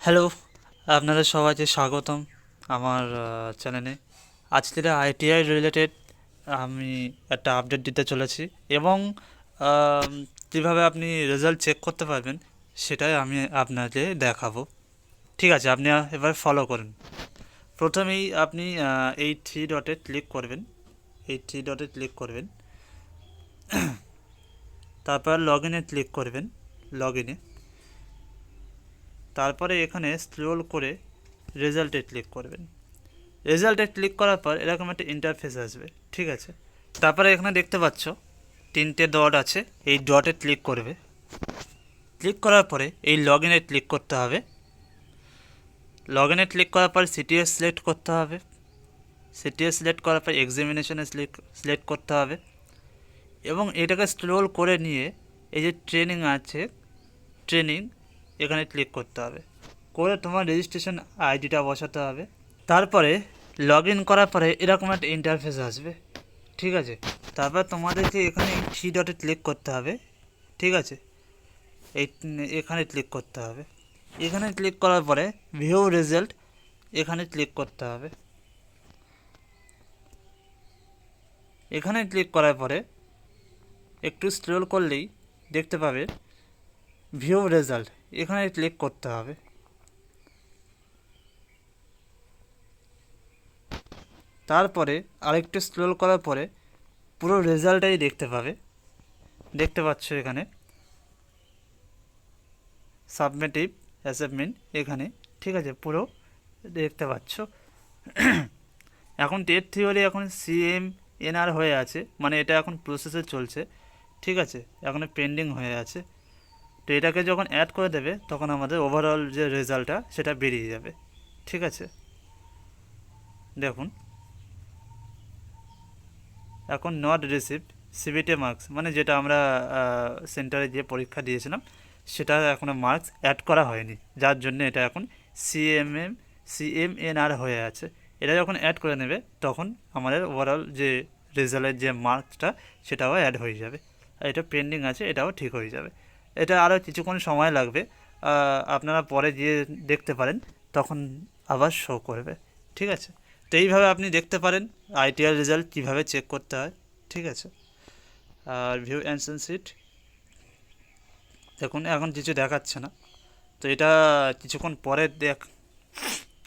Hello, আপনাদের সবাইকে স্বাগতম আমার চ্যানেলে। আজকের আইটিআই রিলেটেড আমি একটা আপডেট দিতে চলেছি এবং কীভাবে আপনি রেজাল্ট চেক করতে পারবেন সেটাই আমি আপনাকে দেখাবো। ঠিক আছে, আপনি এবার ফলো করুন। প্রথমেই আপনি এই থ্রি ডটে ক্লিক করবেন। তারপর লগ ইনে ক্লিক করবেন। লগ ইনে তারপরে এখানে স্ক্রোল করে রেজাল্টে ক্লিক করবেন। রেজাল্টে ক্লিক করার পর এরকম একটা ইন্টারফেস আসবে। ঠিক আছে, তারপরে এখানে দেখতে পাচ্ছ তিনটে ডট আছে, এই ডটে ক্লিক করবে। ক্লিক করার পরে এই লগ ইনে ক্লিক করতে হবে। লগ ইনে ক্লিক করার পর সিটিএস সিলেক্ট করতে হবে। সিটিএস সিলেক্ট করার পর এক্সামিনেশনে সিলেক্ট করতে হবে এবং এটাকে স্ক্রোল করে নিয়ে এই যে ট্রেনিং আছে, ট্রেনিং এখানে ক্লিক করতে হবে। করে তোমার রেজিস্ট্রেশন আইডিটা বসাতে হবে। তারপরে লগ ইন করার পরে এরকম একটা ইন্টারফেস আসবে। ঠিক আছে, তারপর তোমাদেরকে এখানে এই থ্রি ডটে ক্লিক করতে হবে। ঠিক আছে, এই এখানে ক্লিক করতে হবে। এখানে ক্লিক করার পরে ভিউ রেজাল্ট এখানে ক্লিক করতে হবে। এখানে ক্লিক করার পরে একটু স্ক্রল করলেই দেখতে পাবে ভিউ রেজাল্ট, এখানে ক্লিক করতে হবে। তারপরে আরেকটু স্ক্রল করার পরে পুরো রেজাল্টটাই দেখতে পাচ্ছ এখানে সাবমিটিভ অ্যাসাইনমেন্ট এখানে। ঠিক আছে, পুরো দেখতে পাচ্ছ। এখন টেট থিওরি এখন CMNR হয়ে আছে, মানে এটা এখন প্রসেসে চলছে। ঠিক আছে, এখন পেন্ডিং হয়ে আছে। তো এটাকে যখন অ্যাড করে দেবে তখন আমাদের ওভারঅল যে রেজাল্টটা সেটা বেরিয়ে যাবে। ঠিক আছে, দেখুন এখন নট রিসিভড সিবিটি মার্কস, মানে যেটা আমরা সেন্টারে যে পরীক্ষা দিয়েছিলাম সেটা এখনও মার্কস অ্যাড করা হয়নি, যার জন্য এটা এখন CMNR হয়ে আছে। এটা যখন অ্যাড করে নেবে তখন আমাদের ওভারঅল যে রেজাল্টের যে মার্কসটা সেটাও অ্যাড হয়ে যাবে। আর এটা পেন্ডিং আছে, এটাও ঠিক হয়ে যাবে। এটা আরও কিছুক্ষণ সময় লাগবে, আপনারা পরে গিয়ে দেখতে পারেন, তখন আবার শো করবে। ঠিক আছে, তো এইভাবে আপনি দেখতে পারেন আইটিআর রেজাল্ট কীভাবে চেক করতে হয়। ঠিক আছে, আর ভিউ অ্যানসার শিট দেখুন এখন কিছু দেখাচ্ছে না, তো এটা কিছুক্ষণ পরে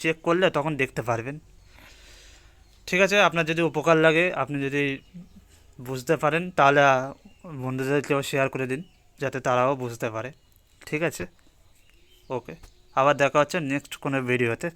চেক করলে তখন দেখতে পারবেন। ঠিক আছে, আপনার যদি উপকার লাগে, আপনি যদি বুঝতে পারেন, তাহলে বন্ধুদেরকেও শেয়ার করে দিন যাতে তারাও বুঝতে পারে। ঠিক আছে, ওকে, আবার দেখা হচ্ছে নেক্সট কোনো ভিডিওতে।